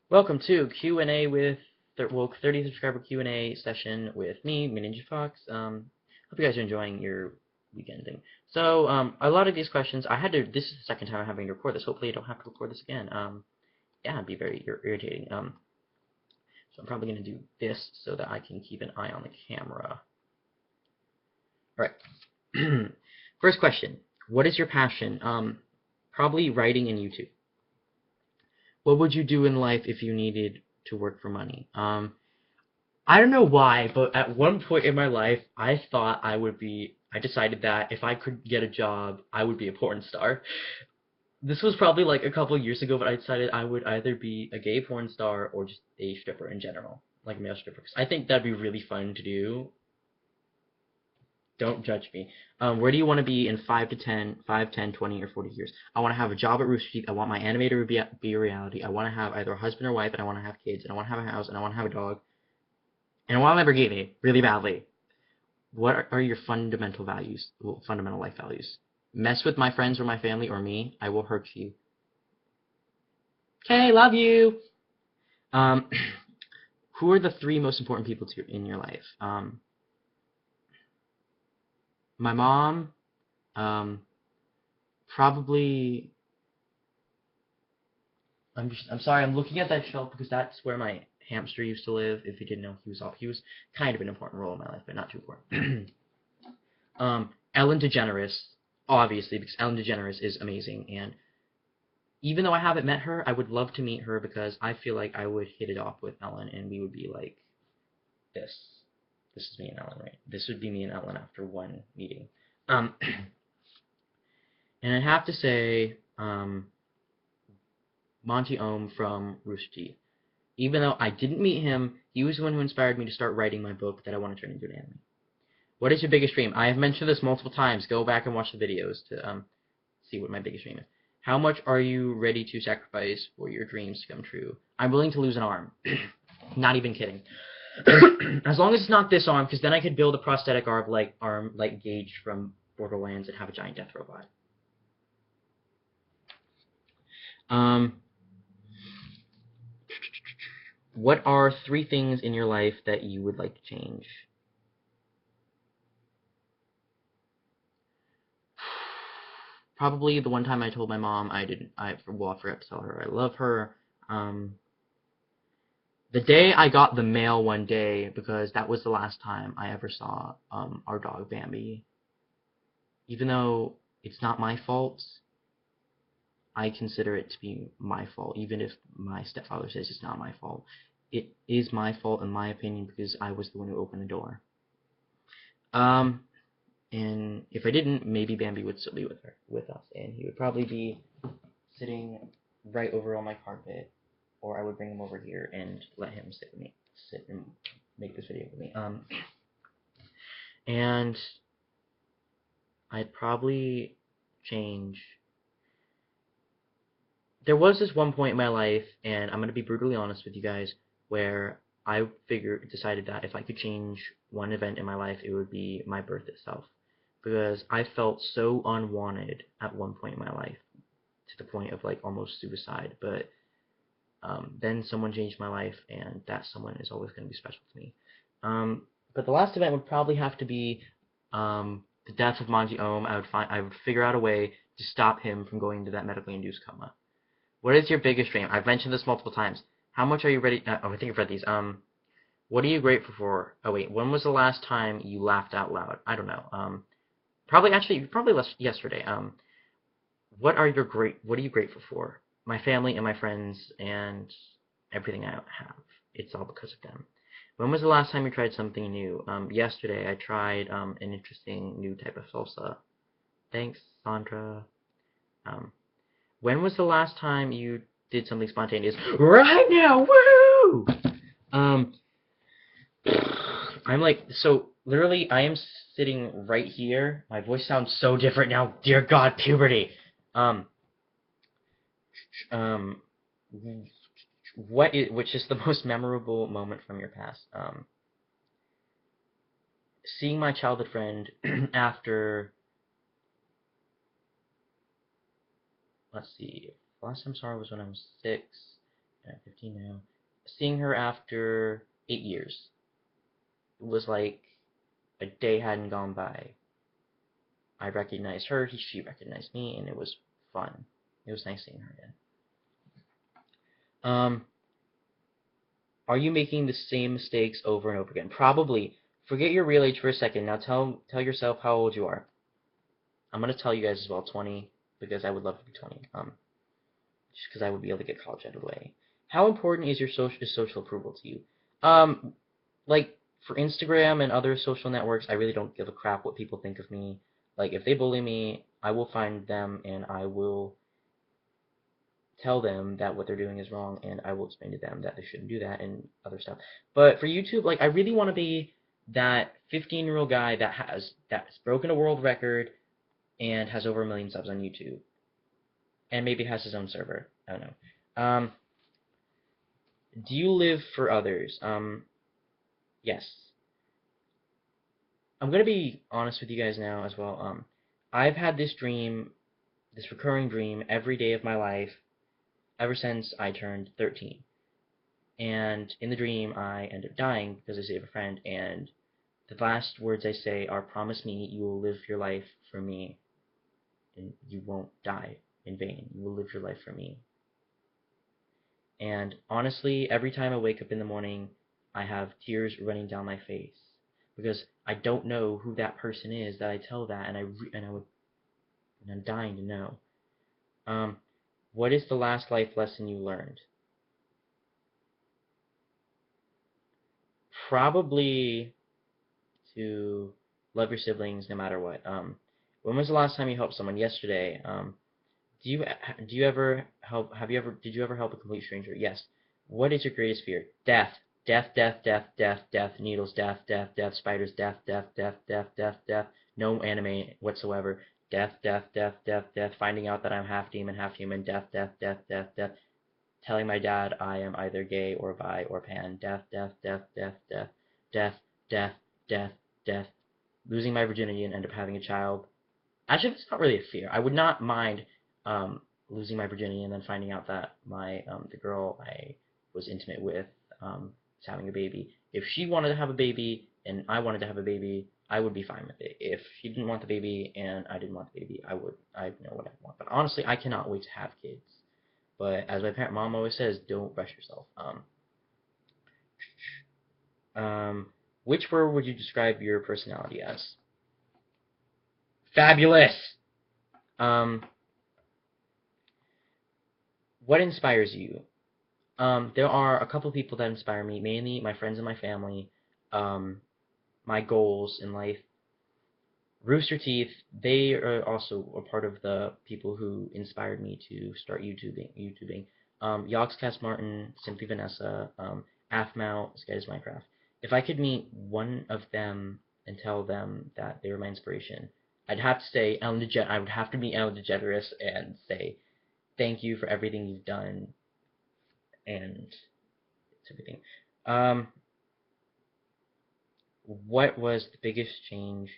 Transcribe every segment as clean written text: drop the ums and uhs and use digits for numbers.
Welcome to Q&A with 30 subscriber Q&A session with me, Ninja Fox. Hope you guys are enjoying your weekend thing. So, a lot of these questions, this is the second time I'm having to record this. Hopefully I don't have to record this again. Yeah, it'd be very irritating. So I'm probably going to do this so that I can keep an eye on the camera. Alright. First question. What is your passion? Probably writing and YouTube. What would you do in life if you needed to work for money? I don't know why, but at one point in my life, I decided that if I could get a job, I would be a porn star. This was probably like a couple of years ago, but I decided I would either be a gay porn star or just a stripper in general, like a male stripper. 'Cause I think that'd be really fun to do. Don't judge me. Where do you want to be in 5 to 10, 5, 10, 20, or 40 years? I want to have a job at Rooster Teeth. I want my animator to be a reality. I want to have either a husband or wife, and I want to have kids, and I want to have a house, and I want to have a dog, and I want a Lamborghini really badly. What are your fundamental values? Well, fundamental life values. Mess with my friends or my family or me, I will hurt you. Okay, love you. Um, who are the three most important people in your life? My mom. Um, probably. I'm sorry. I'm looking at that shelf because that's where my hamster used to live. If you didn't know, he was kind of an important role in my life, but not too important. Ellen DeGeneres, obviously, because Ellen DeGeneres is amazing, and even though I haven't met her, I would love to meet her because I feel like I would hit it off with Ellen, and we would be like this. This is me and Ellen, right? This would be me and Ellen after one meeting. Um, and I'd have to say, Monty Ohm from Rooster Teeth. Even though I didn't meet him, he was the one who inspired me to start writing my book that I want to turn into an anime. What is your biggest dream? I have mentioned this multiple times. Go back and watch the videos to see what my biggest dream is. How much are you ready to sacrifice for your dreams to come true? I'm willing to lose an arm. Not even kidding. As long as it's not this arm, because then I could build a prosthetic arm like Gage from Borderlands and have a giant death robot. What are 3 things in your life that you would like to change? Probably the one time I told my mom I forgot to tell her I love her. The day I got the mail one day, because that was the last time I ever saw our dog Bambi. Even though it's not my fault, I consider it to be my fault, even if my stepfather says it's not my fault. It is my fault in my opinion because I was the one who opened the door. And if I didn't, maybe Bambi would still be with us, and he would probably be sitting right over on my carpet, or I would bring him over here and let him sit and make this video with me. And I'd probably change. There was this one point in my life, and I'm gonna be brutally honest with you guys, where I decided that if I could change one event in my life, it would be my birth itself, because I felt so unwanted at one point in my life, to the point of like almost suicide. But then someone changed my life, and that someone is always going to be special to me. But the last event would probably have to be the death of Manji Ohm. I would figure out a way to stop him from going into that medically induced coma. What is your biggest dream? I've mentioned this multiple times. How much are you ready? Oh, I think I've read these. What are you grateful for? Oh wait, when was the last time you laughed out loud? I don't know. Probably yesterday. What are you grateful for? My family and my friends and everything I have. It's all because of them. When was the last time you tried something new? Yesterday I tried an interesting new type of salsa. Thanks, Sandra. Um, when was the last time you did something spontaneous? Right now, woo! Um, I'm like, so literally I am sitting right here. My voice sounds so different now. Dear God, puberty. Um, um, which is the most memorable moment from your past? Seeing my childhood friend after, let's see, last time I saw her was when I was 6, I'm 15 now. Seeing her after 8 years. It was like a day hadn't gone by. I recognized her, she recognized me, and it was fun. It was nice seeing her again. Are you making the same mistakes over and over again? Probably. Forget your real age for a second. Now tell yourself how old you are. I'm gonna tell you guys as well, 20, because I would love to be 20. Just because I would be able to get college out of the way. How important is your social approval to you? Like for Instagram and other social networks, I really don't give a crap what people think of me. Like if they bully me, I will find them and I will tell them that what they're doing is wrong, and I will explain to them that they shouldn't do that and other stuff. But for YouTube, like I really want to be that 15-year-old guy that's broken a world record and has over 1 million subs on YouTube, and maybe has his own server. I don't know. Do you live for others? Yes. I'm gonna be honest with you guys now as well. I've had this dream, this recurring dream, every day of my life ever since I turned 13. And in the dream, I end up dying because I save a friend, and the last words I say are, "Promise me you will live your life for me, and you won't die in vain. You will live your life for me." And honestly, every time I wake up in the morning, I have tears running down my face because I don't know who that person is that I tell that, and I'm dying to know. What is the last life lesson you learned? Probably to love your siblings no matter what. When was the last time you helped someone? Yesterday. Do you ever help? Did you ever help a complete stranger? Yes. What is your greatest fear? Death. Death, death, death, death, death, needles, death, death, death, spiders, death, death, death, death, death, death. No anime whatsoever. Death, death, death, death, death. Finding out that I'm half demon, half human. Death, death, death, death, death. Telling my dad I am either gay or bi or pan. Death, death, death, death, death, death, death, death, death. Losing my virginity and end up having a child. Actually, it's not really a fear. I would not mind losing my virginity and then finding out that the girl I was intimate with is having a baby. If she wanted to have a baby and I wanted to have a baby, I would be fine with it. If she didn't want the baby and I didn't want the baby, I know what I want. But honestly, I cannot wait to have kids. But as my mom always says, don't rush yourself. Which word would you describe your personality as? Fabulous. What inspires you? There are a couple people that inspire me, mainly my friends and my family, my goals in life. Rooster Teeth, they are also a part of the people who inspired me to start YouTubing. Yogscast Martin, Simply Vanessa, Aphmau, Sky's Minecraft. If I could meet one of them and tell them that they were my inspiration, I'd have to say Ellen DeGeneres. I would have to meet Ellen DeGeneres and say thank you for everything you've done and everything. What was the biggest change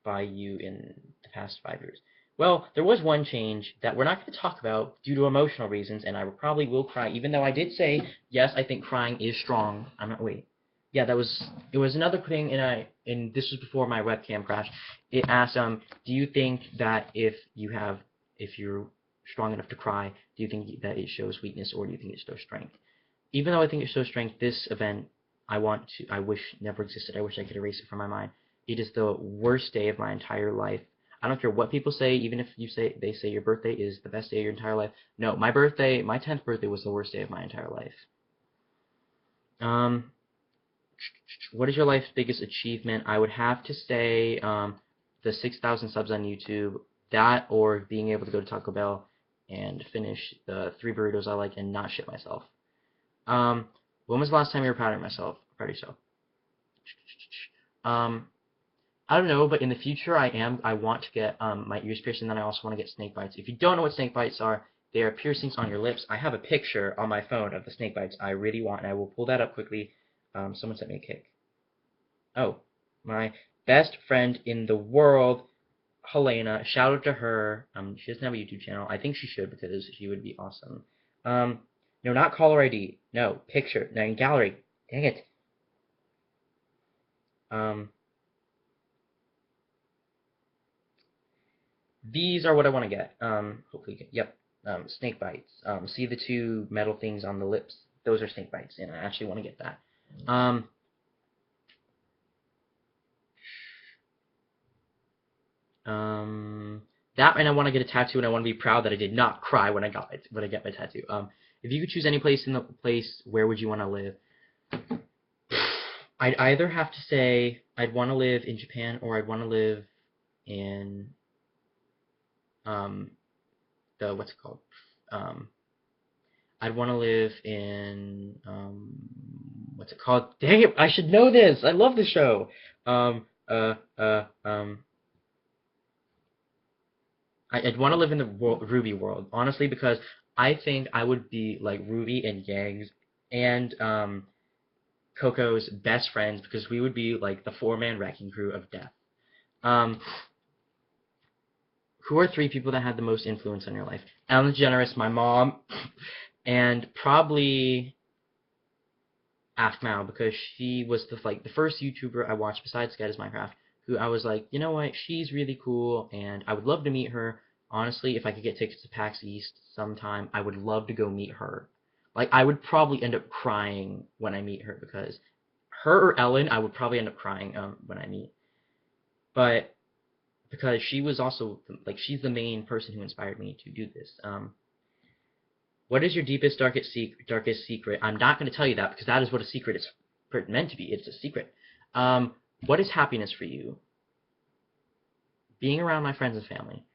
by you in the past 5 years? Well, there was one change that we're not going to talk about due to emotional reasons, and I probably will cry, even though I did say, yes, I think crying is strong. I'm not, wait. Yeah, it was another thing, and this was before my webcam crashed. It asked, do you think that if you're strong enough to cry, do you think that it shows weakness, or do you think it shows strength? Even though I think it shows strength, this event, I wish never existed. I wish I could erase it from my mind. It is the worst day of my entire life. I don't care what people say, even if they say your birthday is the best day of your entire life. No, my 10th birthday was the worst day of my entire life. What is your life's biggest achievement? I would have to say the 6,000 subs on YouTube, that or being able to go to Taco Bell and finish the 3 burritos I like and not shit myself. When was the last time you were proud of yourself? I don't know, but in the future I want to get my ears pierced, and then I also want to get snake bites. If you don't know what snake bites are, they are piercings on your lips. I have a picture on my phone of the snake bites I really want, and I will pull that up quickly. Someone sent me a kick. Oh, my best friend in the world, Helena. Shout out to her. She doesn't have a YouTube channel. I think she should because she would be awesome. No, not caller ID. No, picture. No, gallery. Dang it. Um, these are what I want to get. Hopefully, yep. Snake bites. See the two metal things on the lips? Those are snake bites, and I actually want to get that. That, and I want to get a tattoo, and I want to be proud that I did not cry when I get my tattoo. If you could choose any place in the place, where would you want to live? I'd either have to say I'd want to live in Japan, or I'd want to live in the what's it called? I'd want to live in what's it called? Dang it! I should know this. I love the show. Um, uh, uh, um, I'd want to live in the Ruby world, honestly, because I think I would be like Ruby and Yang's and Coco's best friends, because we would be like the four-man wrecking crew of death. Um, who are three people that had the most influence on your life? Ellen DeGeneres, my mom, and probably Aphmau, because she was the first YouTuber I watched besides Sky Does Minecraft, who I was like, you know what, she's really cool, and I would love to meet her. Honestly, if I could get tickets to PAX East sometime, I would love to go meet her. Like, I would probably end up crying when I meet her, because her or Ellen, I would probably end up crying when I meet. But because she was also like, she's the main person who inspired me to do this. What is your deepest, darkest secret? I'm not going to tell you that, because that is what a secret is meant to be. It's a secret. What is happiness for you? Being around my friends and family.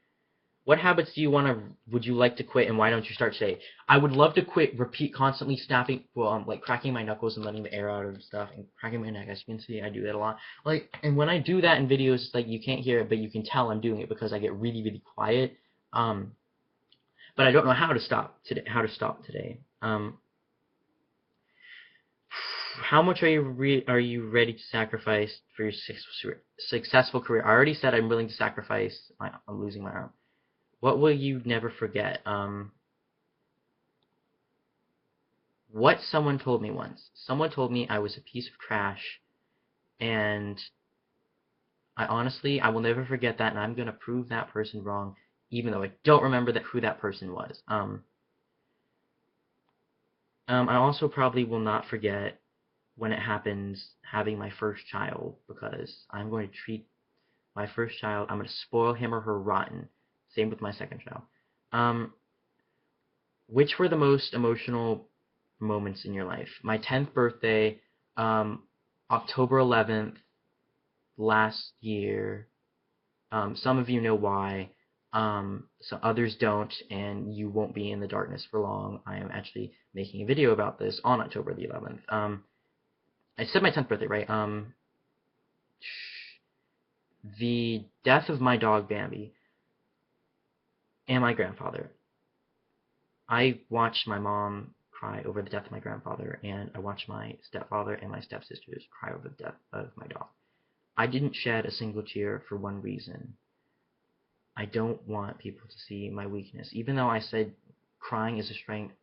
What habits would you like to quit, and why don't you start today? I would love to quit constantly snapping, like cracking my knuckles and letting the air out of stuff, and cracking my neck. As you can see, I do that a lot. Like, and when I do that in videos, it's like you can't hear it, but you can tell I'm doing it, because I get really, really quiet. But I don't know how to stop today. How much are you ready to sacrifice for your successful career? I already said I'm willing to sacrifice losing my arm. What will you never forget? What someone told me once. Someone told me I was a piece of trash, and I will never forget that, and I'm gonna prove that person wrong, even though I don't remember who that person was. I also probably will not forget when it happens having my first child, because I'm going to treat my first child, I'm going to spoil him or her rotten. Same with my second child. Which were the most emotional moments in your life? My 10th birthday, October 11th, last year. Some of you know why. So others don't, and you won't be in the darkness for long. I am actually making a video about this on October the 11th. I said my 10th birthday, right? The death of my dog Bambi and my grandfather. I watched my mom cry over the death of my grandfather, and I watched my stepfather and my stepsisters cry over the death of my dog. I didn't shed a single tear for one reason. I don't want people to see my weakness. Even though I said crying is a strength,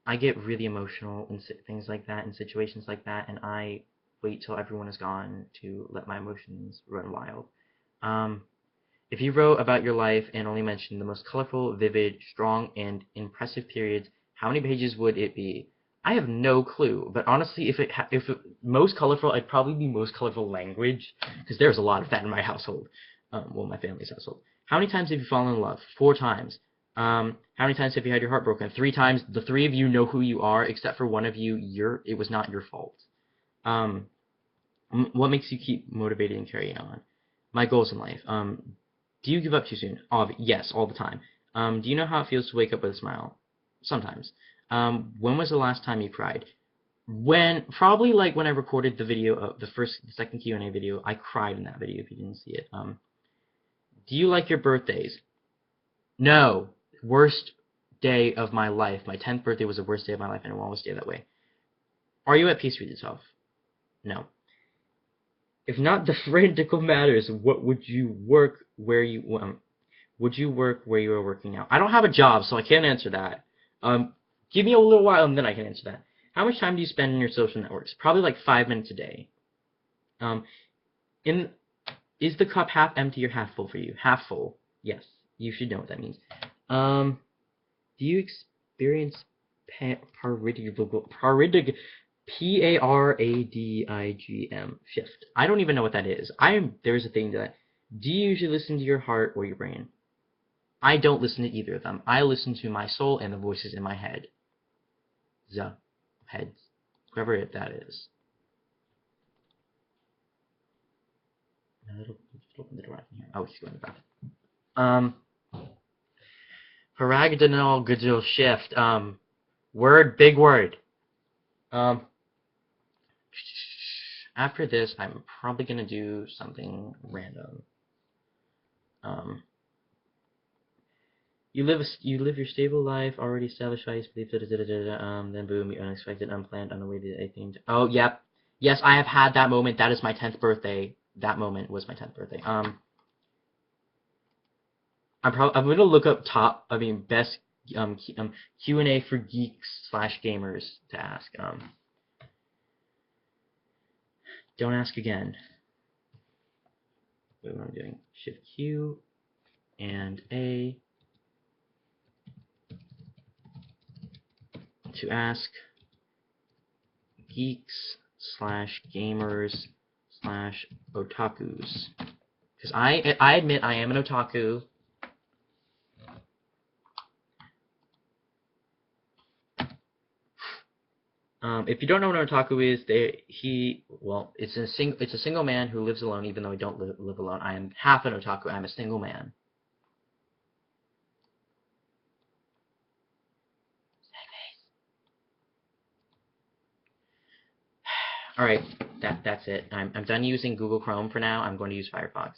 I get really emotional in things like that, in situations like that, and I wait till everyone is gone to let my emotions run wild. If you wrote about your life and only mentioned the most colorful, vivid, strong, and impressive periods, how many pages would it be? I have no clue, but honestly, if it most colorful, I'd probably be most colorful language, because there's a lot of that in my household. Well, my family's household. How many times have you fallen in love? 4 times. How many times have you had your heart broken? 3 times. The 3 of you know who you are, except for one of you, it was not your fault. What makes you keep motivated and carrying on? My goals in life. Do you give up too soon? Yes, all the time. Do you know how it feels to wake up with a smile? Sometimes. When was the last time you cried? Probably like when I recorded the video of the second Q&A video. I cried in that video if you didn't see it. Do you like your birthdays? No. Worst day of my life. My 10th birthday was the worst day of my life, and it will always stay that way. Are you at peace with yourself? No. If not the frantical matters, what would you work where you would you work where you are working now? I don't have a job, so I can't answer that. Give me a little while and then I can answer that. How much time do you spend on your social networks? Probably like 5 minutes a day. Um, in Is the cup half empty or half full for you? Half full. Yes. You should know what that means. Do you experience paradigm Paradigm shift? I don't even know what that is. There's a thing that. Do you usually listen to your heart or your brain? I don't listen to either of them. I listen to my soul and the voices in my head. The heads, whoever that is. Open the door right here. Oh, he's going to the bathroom. Paragonal Goodwill shift. Big word. After this, I'm probably gonna do something random. You live your stable life, already established values, beliefs, then boom, you unexpected, unplanned, unawaited, anything. Oh, yep. Yes, I have had that moment. That is my 10th birthday. That moment was my 10th birthday. I'm gonna look up best Q&A for geeks / gamers to ask. Don't ask again. Wait, what am I doing? Shift Q and A to ask geeks / gamers / otakus. Because I admit I am an otaku. If you don't know what an otaku is, it's a single man who lives alone, even though I don't live alone. I am half an otaku. I'm a single man. All right, that's it. I'm done using Google Chrome for now. I'm going to use Firefox.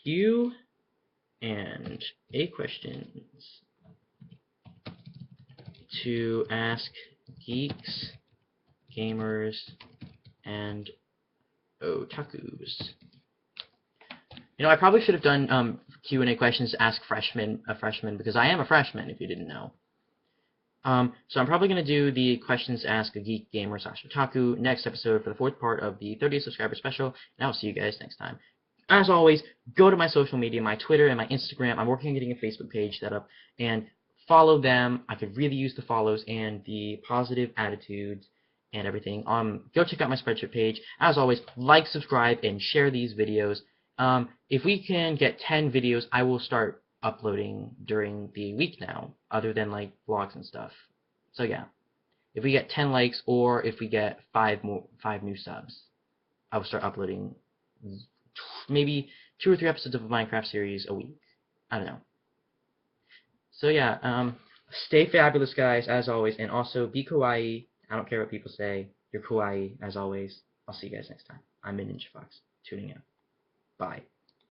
Q and A questions to ask geeks, gamers, and otakus. You know, I probably should have done Q&A questions to ask a freshman, because I am a freshman, if you didn't know. So I'm probably going to do the questions to ask a geek, gamer, / otaku next episode for the 4th part of the 30th subscriber special, and I'll see you guys next time. As always, go to my social media, my Twitter and my Instagram. I'm working on getting a Facebook page set up, and follow them. I could really use the follows and the positive attitudes and everything. Go check out my Spreadshirt page. As always, like, subscribe, and share these videos. If we can get 10 videos, I will start uploading during the week now, other than like vlogs and stuff. So yeah, if we get 10 likes or if we get 5 new subs, I will start uploading maybe 2 or 3 episodes of a Minecraft series a week. I don't know. So yeah, stay fabulous, guys, as always, and also be kawaii. I don't care what people say. You're kawaii, as always. I'll see you guys next time. I'm Ninja Fox, tuning in. Bye.